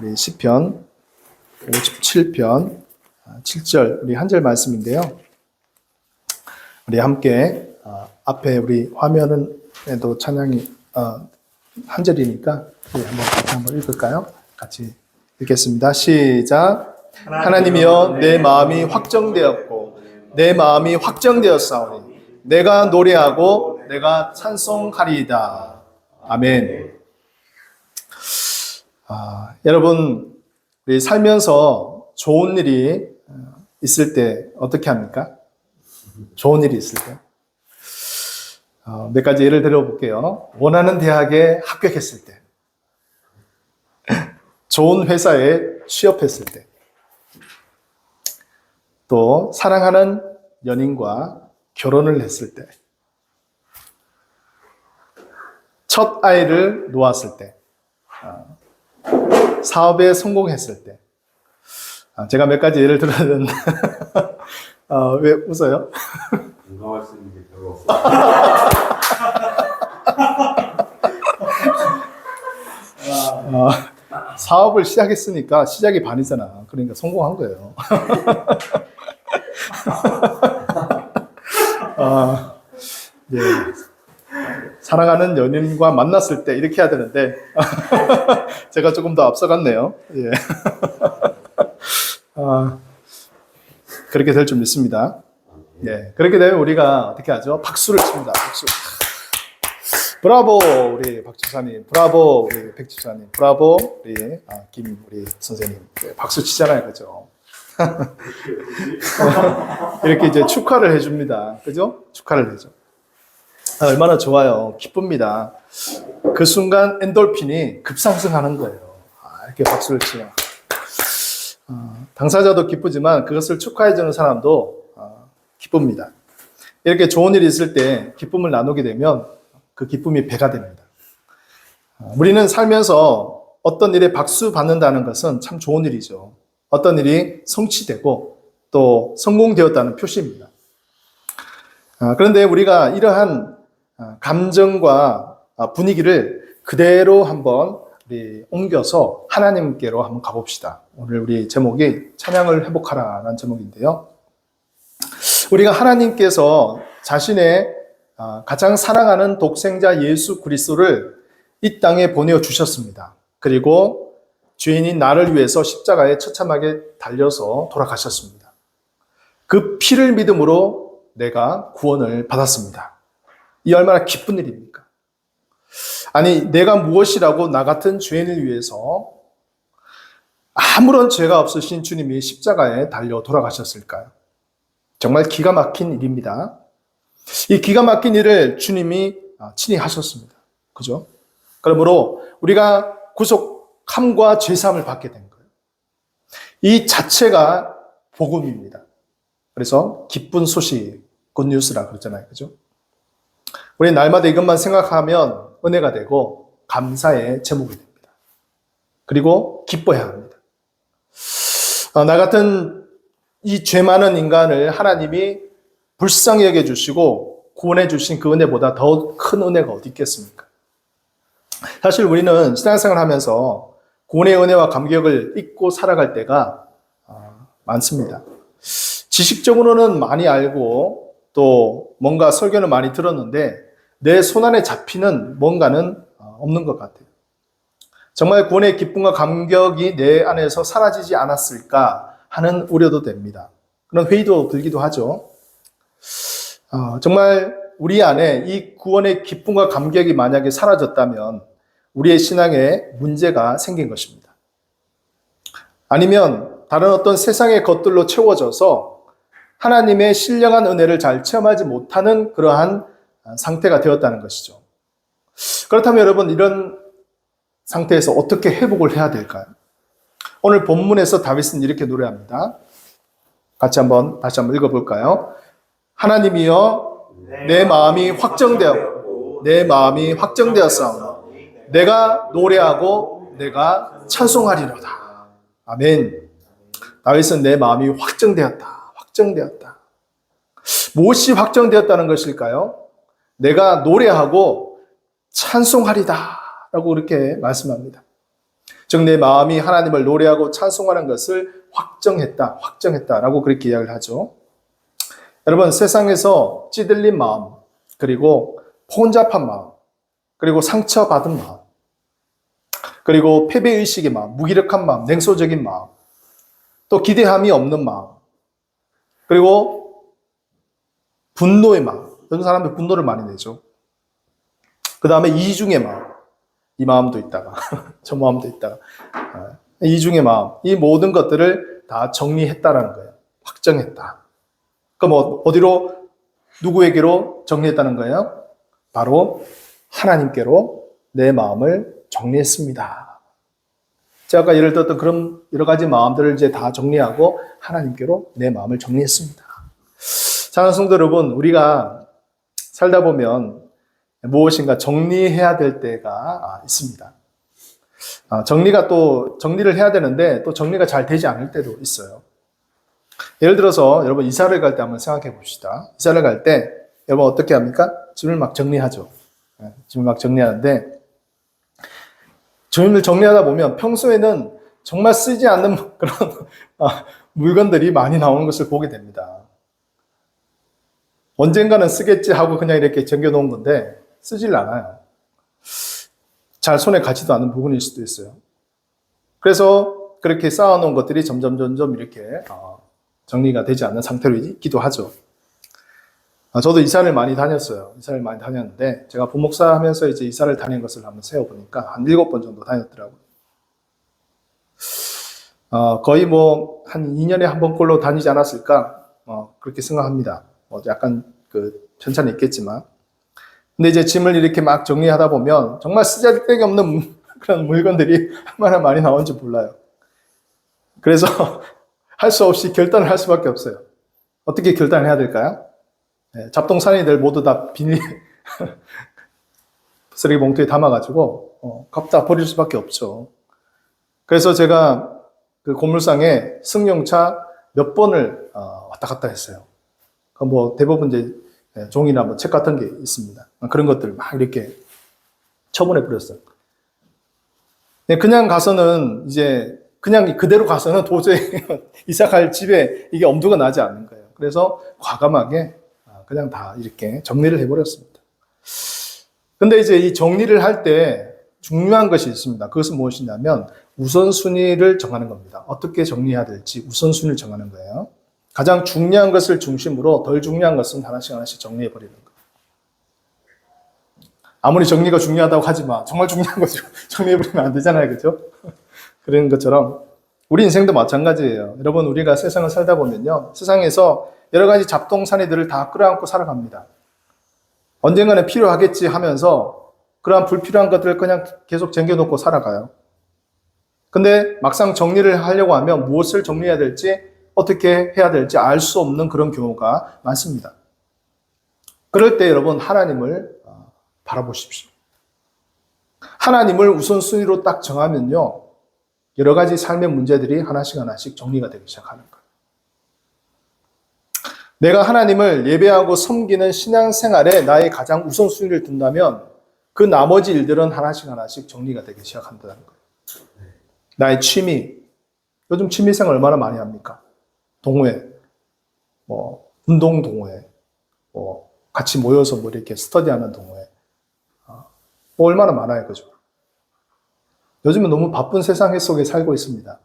우리 시편 57편 7절 우리 한 절 말씀인데요. 우리 함께 앞에 우리 화면에도 찬양이 한 절이니까 우리 한번 읽을까요? 같이 읽겠습니다. 시작. 하나님이여 내 마음이 확정되었고 내 마음이 확정되었사오니 내가 노래하고 내가 찬송하리이다. 아멘. 여러분 우리 살면서 좋은 일이 있을 때 어떻게 합니까? 좋은 일이 있을 때 몇 가지 예를 들어볼게요. 원하는 대학에 합격했을 때, 좋은 회사에 취업했을 때, 또 사랑하는 연인과 결혼을 했을 때, 첫 아이를 놓았을 때, 사업에 성공했을 때. 제가 몇 가지 예를 들었는데 왜 웃어요? 공감할 수 있는 게 별로 없어요. 사업을 시작했으니까 시작이 반이잖아. 그러니까 성공한 거예요. 예. 사랑하는 연인과 만났을 때 이렇게 해야 되는데 제가 조금 더 앞서갔네요. 예. 그렇게 될 줄 믿습니다. 예. 그렇게 되면 우리가 어떻게 하죠? 박수를 칩니다. 박수. 브라보 우리 박 집사님, 브라보 우리 백 집사님, 브라보 우리 김 우리 선생님. 네, 박수 치잖아요, 그죠? 이렇게 이제 축하를 해줍니다, 그죠? 축하를 해줘. 얼마나 좋아요, 기쁩니다. 그 순간 엔돌핀이 급상승하는 거예요. 이렇게 박수를 치면 당사자도 기쁘지만 그것을 축하해주는 사람도 기쁩니다. 이렇게 좋은 일이 있을 때 기쁨을 나누게 되면 그 기쁨이 배가 됩니다. 우리는 살면서 어떤 일에 박수 받는다는 것은 참 좋은 일이죠. 어떤 일이 성취되고 또 성공되었다는 표시입니다. 그런데 우리가 이러한 감정과 분위기를 그대로 한번 우리 옮겨서 하나님께로 한번 가봅시다. 오늘 우리 제목이 찬양을 회복하라라는 제목인데요. 우리가 하나님께서 자신의 가장 사랑하는 독생자 예수 그리스도를 이 땅에 보내주셨습니다. 그리고 죄인인 나를 위해서 십자가에 처참하게 달려서 돌아가셨습니다. 그 피를 믿음으로 내가 구원을 받았습니다. 이 얼마나 기쁜 일입니까? 아니, 내가 무엇이라고 나 같은 죄인을 위해서 아무런 죄가 없으신 주님이 십자가에 달려 돌아가셨을까요? 정말 기가 막힌 일입니다. 이 기가 막힌 일을 주님이 친히 하셨습니다. 그죠? 그러므로 우리가 구속함과 죄사함을 받게 된 거예요. 이 자체가 복음입니다. 그래서 기쁜 소식, 굿뉴스라 그러잖아요. 그죠? 우리 날마다 이것만 생각하면 은혜가 되고 감사의 제목이 됩니다. 그리고 기뻐해야 합니다. 나 같은 이 죄 많은 인간을 하나님이 불쌍히 여겨주시고 구원해 주신 그 은혜보다 더 큰 은혜가 어디 있겠습니까? 사실 우리는 신앙생활 하면서 구원의 은혜와 감격을 잊고 살아갈 때가 많습니다. 지식적으로는 많이 알고 또 뭔가 설교는 많이 들었는데 내 손안에 잡히는 뭔가는 없는 것 같아요. 정말 구원의 기쁨과 감격이 내 안에서 사라지지 않았을까 하는 우려도 됩니다. 그런 회의도 들기도 하죠. 정말 우리 안에 이 구원의 기쁨과 감격이 만약에 사라졌다면 우리의 신앙에 문제가 생긴 것입니다. 아니면 다른 어떤 세상의 것들로 채워져서 하나님의 신령한 은혜를 잘 체험하지 못하는 그러한 상태가 되었다는 것이죠. 그렇다면 여러분, 이런 상태에서 어떻게 회복을 해야 될까요? 오늘 본문에서 다윗은 이렇게 노래합니다. 다시 한번 읽어볼까요? 하나님이여 내 마음이 확정되었고 내 마음이 확정되었사오니 내가 노래하고 내가 찬송하리로다. 아멘. 다윗은 내 마음이 확정되었다. 무엇이 확정되었다는 것일까요? 내가 노래하고 찬송하리다 라고 그렇게 말씀합니다. 즉 내 마음이 하나님을 노래하고 찬송하는 것을 확정했다라고 그렇게 이야기를 하죠. 여러분, 세상에서 찌들린 마음, 그리고 혼잡한 마음, 그리고 상처받은 마음, 그리고 패배의식의 마음, 무기력한 마음, 냉소적인 마음, 또 기대함이 없는 마음, 그리고 분노의 마음. 어떤 사람들 분노를 많이 내죠. 그 다음에 이중의 마음. 이 마음도 있다가 저 마음도 있다가 이중의 마음. 이 모든 것들을 다 정리했다라는 거예요. 확정했다. 그럼 어디로, 누구에게로 정리했다는 거예요? 바로 하나님께로 내 마음을 정리했습니다. 제가 아까 예를 들었던 그런 여러 가지 마음들을 이제 다 정리하고 하나님께로 내 마음을 정리했습니다. 사랑하는 성도 여러분, 우리가 살다 보면 무엇인가 정리해야 될 때가 있습니다. 정리를 해야 되는데 또 정리가 잘 되지 않을 때도 있어요. 예를 들어서 여러분 이사를 갈 때 한번 생각해 봅시다. 이사를 갈 때 여러분 어떻게 합니까? 짐을 막 정리하죠. 짐을 막 정리하는데 짐을 정리하다 보면 평소에는 정말 쓰지 않는 그런 물건들이 많이 나오는 것을 보게 됩니다. 언젠가는 쓰겠지 하고 그냥 이렇게 정겨놓은 건데 쓰질 않아요. 잘 손에 가지도 않는 부분일 수도 있어요. 그래서 그렇게 쌓아놓은 것들이 점점 이렇게 정리가 되지 않는 상태로 있기도 하죠. 저도 이사를 많이 다녔어요. 이사를 많이 다녔는데 제가 부목사 하면서 이제 이사를 다닌 것을 한번 세어보니까 한 7번 정도 다녔더라고요. 거의 한 2년에 한 번꼴로 다니지 않았을까 그렇게 생각합니다. 약간 편차는 있겠지만. 근데 이제 짐을 이렇게 막 정리하다 보면 정말 쓰잘데기 없는 그런 물건들이 얼마나 많이 나오는지 몰라요. 그래서 할 수 없이 결단을 할 수밖에 없어요. 어떻게 결단을 해야 될까요? 잡동사니들 모두 다 비닐 쓰레기 봉투에 담아가지고 갖다 버릴 수밖에 없죠. 그래서 제가 그 고물상에 승용차 몇 번을 왔다 갔다 했어요. 대부분 이제 종이나 책 같은 게 있습니다. 그런 것들 막 이렇게 처분해 버렸어요. 그냥 가서는 그냥 그대로 가서는 도저히 이사 갈 집에 이게 엄두가 나지 않는 거예요. 그래서 과감하게 그냥 다 이렇게 정리를 해버렸습니다. 근데 이제 이 정리를 할 때 중요한 것이 있습니다. 그것은 무엇이냐면 우선순위를 정하는 겁니다. 어떻게 정리해야 될지 우선순위를 정하는 거예요. 가장 중요한 것을 중심으로 덜 중요한 것은 하나씩 정리해버리는 거예요. 아무리 정리가 중요하다고 하지만 정말 중요한 것을 정리해버리면 안 되잖아요. 그죠? 그런 것처럼 우리 인생도 마찬가지예요. 여러분, 우리가 세상을 살다 보면요. 세상에서 여러 가지 잡동사니들을 다 끌어안고 살아갑니다. 언젠가는 필요하겠지 하면서 그러한 불필요한 것들을 그냥 계속 쟁겨놓고 살아가요. 근데 막상 정리를 하려고 하면 무엇을 정리해야 될지, 어떻게 해야 될지 알 수 없는 그런 경우가 많습니다. 그럴 때 여러분, 하나님을 바라보십시오. 하나님을 우선순위로 딱 정하면요. 여러 가지 삶의 문제들이 하나씩 정리가 되기 시작하는 거예요. 내가 하나님을 예배하고 섬기는 신앙생활에 나의 가장 우선순위를 둔다면 그 나머지 일들은 하나씩 정리가 되기 시작한다는 거예요. 나의 취미, 요즘 취미생활 얼마나 많이 합니까? 동호회, 운동 동호회, 같이 모여서 이렇게 스터디하는 동호회, 얼마나 많아요, 그죠? 요즘은 너무 바쁜 세상 속에 살고 있습니다.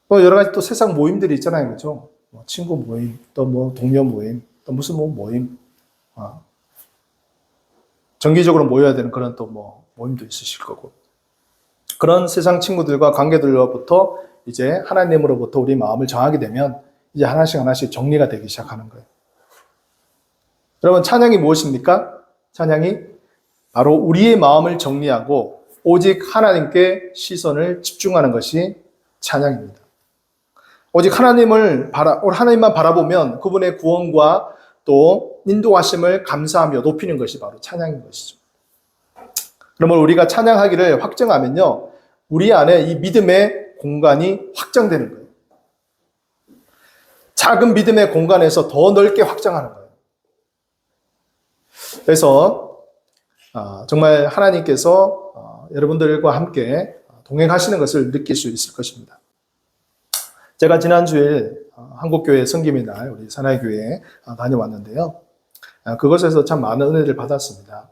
또 여러 가지 또 세상 모임들이 있잖아요, 그죠? 친구 모임, 또 동료 모임, 또 무슨 모임, 정기적으로 모여야 되는 그런 또 모임도 있으실 거고. 그런 세상 친구들과 관계들로부터 이제 하나님으로부터 우리 마음을 정하게 되면 이제 하나씩 정리가 되기 시작하는 거예요. 여러분, 찬양이 무엇입니까? 찬양이 바로 우리의 마음을 정리하고 오직 하나님께 시선을 집중하는 것이 찬양입니다. 오직 하나님만 바라보면 그분의 구원과 또 인도하심을 감사하며 높이는 것이 바로 찬양인 것이죠. 그러면 우리가 찬양하기를 확정하면요, 우리 안에 이 믿음의 공간이 확장되는 거예요. 작은 믿음의 공간에서 더 넓게 확장하는 거예요. 그래서 정말 하나님께서 여러분들과 함께 동행하시는 것을 느낄 수 있을 것입니다. 제가 지난주에 한국교회 성김의 날 우리 사나이교회에 다녀왔는데요. 그것에서 참 많은 은혜를 받았습니다.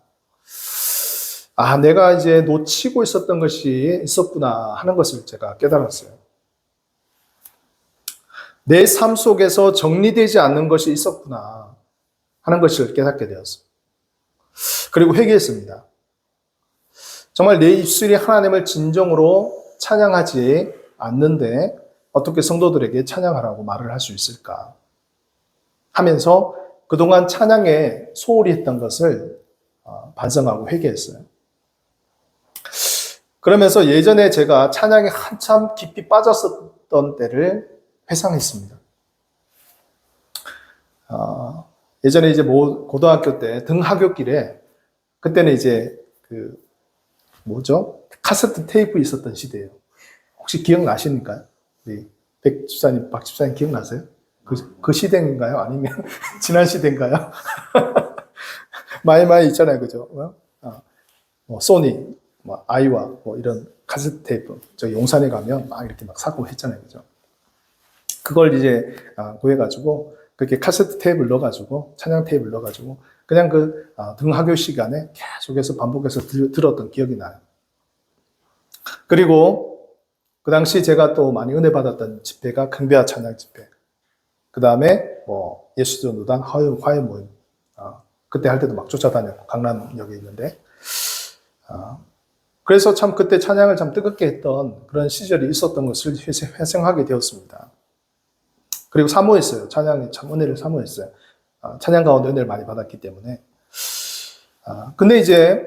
내가 이제 놓치고 있었던 것이 있었구나 하는 것을 제가 깨달았어요. 내 삶 속에서 정리되지 않는 것이 있었구나 하는 것을 깨닫게 되었어요. 그리고 회개했습니다. 정말 내 입술이 하나님을 진정으로 찬양하지 않는데 어떻게 성도들에게 찬양하라고 말을 할 수 있을까 하면서 그동안 찬양에 소홀히 했던 것을 반성하고 회개했어요. 그러면서 예전에 제가 찬양에 한참 깊이 빠졌었던 때를 회상했습니다. 예전에 이제 고등학교 때 등하굣길에 그때는 이제 카세트 테이프 있었던 시대예요. 혹시 기억나십니까? 백 집사님, 박 집사님 기억나세요? 그 시대인가요? 아니면 지난 시대인가요? 많이 있잖아요, 그죠? 소니, 아이와 이런 카세트 테이프, 저 용산에 가면 막 이렇게 막 사고 했잖아요, 그죠? 그걸 이제 구해가지고 그렇게 카세트 테이프를 넣어가지고 찬양 테이프를 넣어가지고 그냥 등하교 시간에 계속해서 반복해서 들었던 기억이 나요. 그리고 그 당시 제가 또 많이 은혜 받았던 집회가 경배와 찬양 집회. 그 다음에 예수전도단 화요 모임. 그때 할 때도 막 쫓아다녔고 강남역에 있는데. 그래서 참 그때 찬양을 참 뜨겁게 했던 그런 시절이 있었던 것을 회상하게 되었습니다. 그리고 사모했어요. 찬양이 참 은혜를 사모했어요. 찬양 가운데 은혜를 많이 받았기 때문에. 근데 이제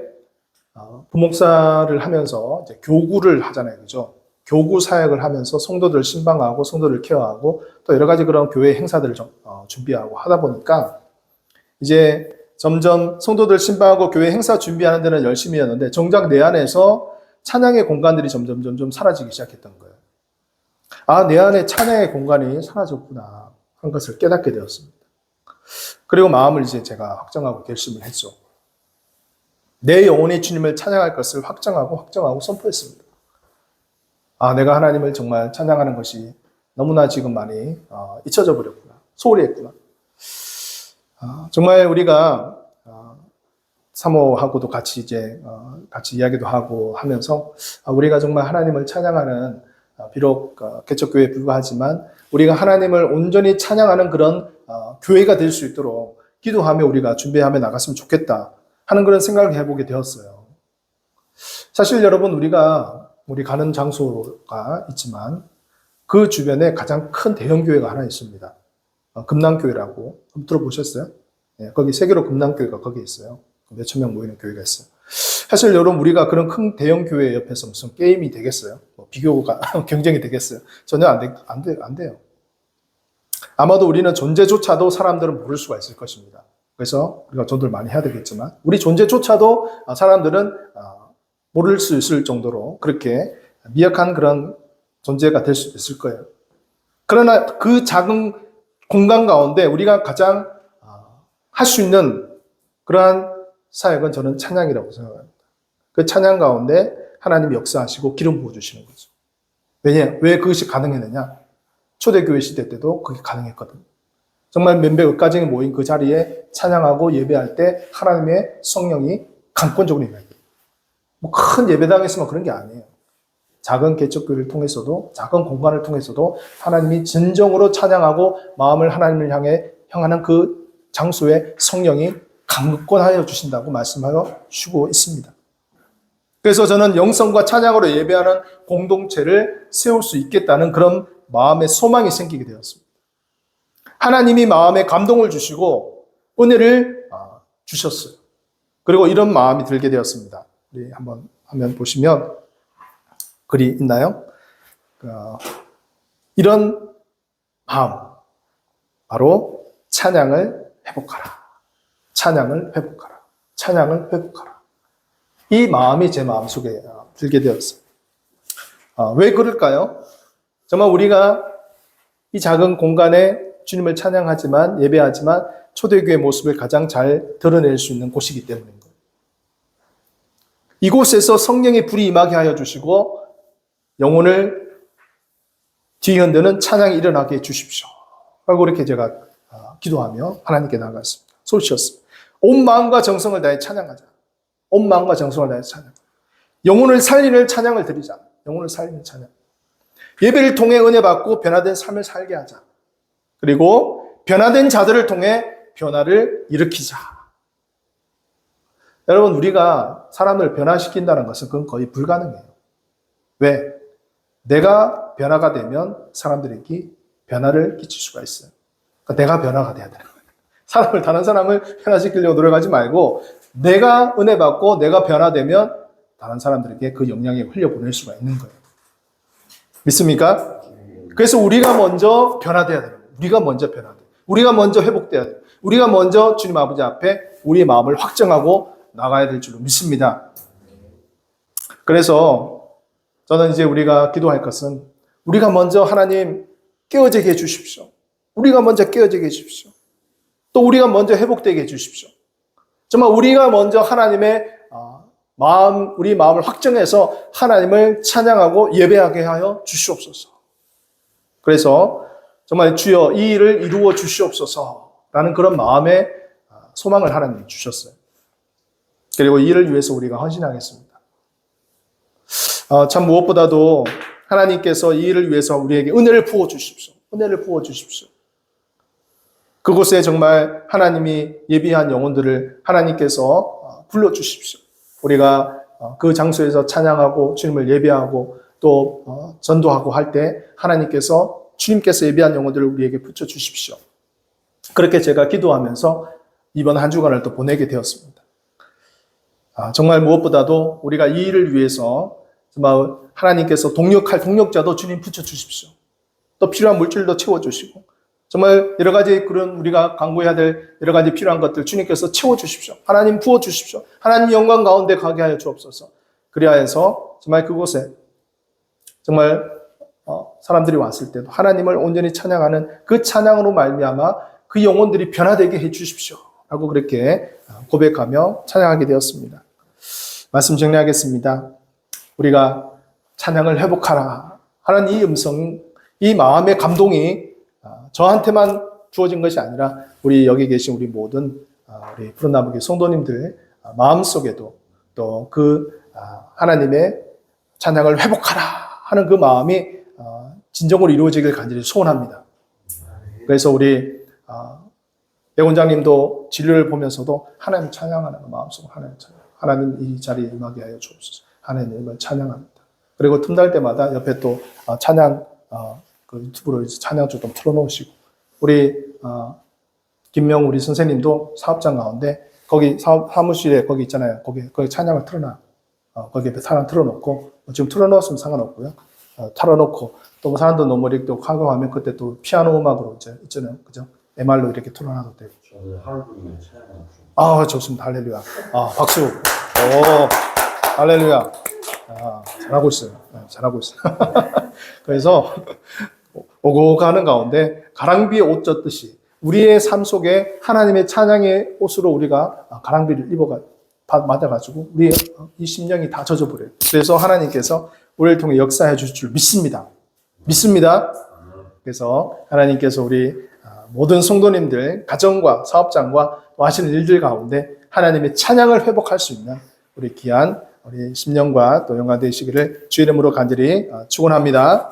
부목사를 하면서 이제 교구를 하잖아요, 그죠? 교구 사역을 하면서 성도들을 신방하고 성도들을 케어하고 또 여러 가지 그런 교회 행사들을 준비하고 하다 보니까 이제 점점 성도들 신방하고 교회 행사 준비하는 데는 열심히 했는데 정작 내 안에서 찬양의 공간들이 점점 사라지기 시작했던 거예요. 내 안에 찬양의 공간이 사라졌구나 하는 것을 깨닫게 되었습니다. 그리고 마음을 이제 제가 확정하고 결심을 했죠. 내 영혼이 주님을 찬양할 것을 확정하고 선포했습니다. 내가 하나님을 정말 찬양하는 것이 너무나 지금 많이 잊혀져 버렸구나. 소홀히 했구나. 정말 우리가 사모하고도 같이 이야기도 하고 하면서 우리가 정말 하나님을 찬양하는 비록 개척교회에 불과하지만 우리가 하나님을 온전히 찬양하는 그런 교회가 될 수 있도록 기도하며 우리가 준비하며 나갔으면 좋겠다 하는 그런 생각을 해보게 되었어요. 사실 여러분 우리 가는 장소가 있지만 그 주변에 가장 큰 대형교회가 하나 있습니다. 금남교회라고 한번 들어보셨어요? 거기 세계로 금남교회가 거기 있어요. 몇천 명 모이는 교회가 있어요. 사실 여러분 우리가 그런 큰 대형교회 옆에서 무슨 게임이 되겠어요? 비교가 경쟁이 되겠어요? 전혀 안 돼요. 아마도 우리는 존재조차도 사람들은 모를 수가 있을 것입니다. 그래서 우리가 전도를 많이 해야 되겠지만 우리 존재조차도 사람들은 모를 수 있을 정도로 그렇게 미약한 그런 존재가 될 수도 있을 거예요. 그러나 그 작은 공간 가운데 우리가 가장 할 수 있는 그러한 사역은 저는 찬양이라고 생각합니다. 그 찬양 가운데 하나님이 역사하시고 기름 부어주시는 거죠. 왜 그것이 가능했느냐? 초대교회 시대 때도 그게 가능했거든요. 정말 몇백억 가정이 모인 그 자리에 찬양하고 예배할 때 하나님의 성령이 강권적으로 임해요. 큰 예배당에 있으면 그런 게 아니에요. 작은 개척교회를 통해서도 작은 공간을 통해서도 하나님이 진정으로 찬양하고 마음을 하나님을 향하는 그 장소에 성령이 강권하여 주신다고 말씀하여 주고 있습니다. 그래서 저는 영성과 찬양으로 예배하는 공동체를 세울 수 있겠다는 그런 마음의 소망이 생기게 되었습니다. 하나님이 마음에 감동을 주시고 은혜를 주셨어요. 그리고 이런 마음이 들게 되었습니다. 우리 한번 화면 보시면 글이 있나요? 이런 마음, 바로 찬양을 회복하라. 찬양을 회복하라. 찬양을 회복하라. 이 마음이 제 마음속에 들게 되었어요. 왜 그럴까요? 정말 우리가 이 작은 공간에 주님을 찬양하지만 예배하지만 초대교회 모습을 가장 잘 드러낼 수 있는 곳이기 때문인 거예요. 이곳에서 성령의 불이 임하게 하여 주시고 영혼을 뒤흔드는 찬양이 일어나게 해주십시오. 라고 이렇게 제가 기도하며 하나님께 나아갔습니다. 소리쳤습니다. 온 마음과 정성을 다해 찬양하자. 온 마음과 정성을 다해 찬양. 영혼을 살리는 찬양을 드리자. 영혼을 살리는 찬양. 예배를 통해 은혜 받고 변화된 삶을 살게 하자. 그리고 변화된 자들을 통해 변화를 일으키자. 여러분, 우리가 사람을 변화시킨다는 것은 그건 거의 불가능해요. 왜? 내가 변화가 되면 사람들에게 변화를 끼칠 수가 있어요. 그러니까 내가 변화가 돼야 되는 거예요. 다른 사람을 변화시키려고 노력하지 말고 내가 은혜 받고 내가 변화되면 다른 사람들에게 그 영향을 흘려보낼 수가 있는 거예요. 믿습니까? 그래서 우리가 먼저 변화돼야 돼요. 우리가 먼저 변화돼요. 우리가 먼저 회복돼야 돼요. 우리가 먼저 주님 아버지 앞에 우리의 마음을 확정하고 나가야 될 줄로 믿습니다. 그래서 저는 이제 우리가 기도할 것은 우리가 먼저 하나님 깨어지게 해주십시오. 우리가 먼저 깨어지게 해주십시오. 또 우리가 먼저 회복되게 해주십시오. 정말 우리가 먼저 하나님의 우리 마음을 확정해서 하나님을 찬양하고 예배하게 하여 주시옵소서. 그래서 정말 주여 이 일을 이루어 주시옵소서라는 그런 마음의 소망을 하나님이 주셨어요. 그리고 이 일을 위해서 우리가 헌신하겠습니다. 참 무엇보다도 하나님께서 이 일을 위해서 우리에게 은혜를 부어 주십시오. 은혜를 부어 주십시오. 그곳에 정말 하나님이 예비한 영혼들을 하나님께서 불러주십시오. 우리가 그 장소에서 찬양하고 주님을 예배하고 또 전도하고 할 때 하나님께서 주님께서 예비한 영혼들을 우리에게 붙여주십시오. 그렇게 제가 기도하면서 이번 한 주간을 또 보내게 되었습니다. 정말 무엇보다도 우리가 이 일을 위해서 정말 하나님께서 동력할 동력자도 주님 붙여주십시오. 또 필요한 물질도 채워주시고 정말 여러 가지 그런 우리가 강구해야 될 여러 가지 필요한 것들 주님께서 채워주십시오. 하나님 부어주십시오. 하나님 영광 가운데 가게 하여 주옵소서. 그리하여서 정말 그곳에 정말 사람들이 왔을 때도 하나님을 온전히 찬양하는 그 찬양으로 말미암아 그 영혼들이 변화되게 해 주십시오. 라고 그렇게 고백하며 찬양하게 되었습니다. 말씀 정리하겠습니다. 우리가 찬양을 회복하라 하는 이 음성, 이 마음의 감동이 저한테만 주어진 것이 아니라 우리 여기 계신 우리 모든 우리 푸른나무교회 성도님들 마음속에도 또 그 하나님의 찬양을 회복하라 하는 그 마음이 진정으로 이루어지길 간절히 소원합니다. 그래서 우리 배 원장님도 진료를 보면서도 하나님 찬양하는 마음속으로 하나님 이 자리에 임하게 하여 주옵소서. 하나님을 찬양합니다. 그리고 틈날 때마다 옆에 또 찬양 그 유튜브로 이제 찬양 좀 틀어놓으시고 우리 김명 우리 선생님도 사업장 가운데 거기 사무실에 거기 있잖아요. 거기 찬양을 틀어놔. 거기 옆에 사람 틀어놓고 지금 틀어놓았으면 상관없고요. 틀어놓고 또 사람도 너무 이렇게 또 화가하면 그때 또 피아노 음악으로 이제 있잖아요. 그죠? MR로 이렇게 틀어놔도 되고. 저는 하루 종일 찬양을 좋습니다. 할렐루야. 박수. 할렐루야. 잘하고 있어요. 잘하고 있어요. 그래서 오고 가는 가운데 가랑비에 옷 젖듯이 우리의 삶 속에 하나님의 찬양의 옷으로 우리가 가랑비를 맞아가지고 우리의 이 심령이 다 젖어버려요. 그래서 하나님께서 우리를 통해 역사해 주실 줄 믿습니다. 믿습니다. 그래서 하나님께서 우리 모든 성도님들 가정과 사업장과 하시는 일들 가운데 하나님의 찬양을 회복할 수 있는 우리 귀한 우리 심령과 또 영광 되시기를 주 이름으로 간절히 축원합니다.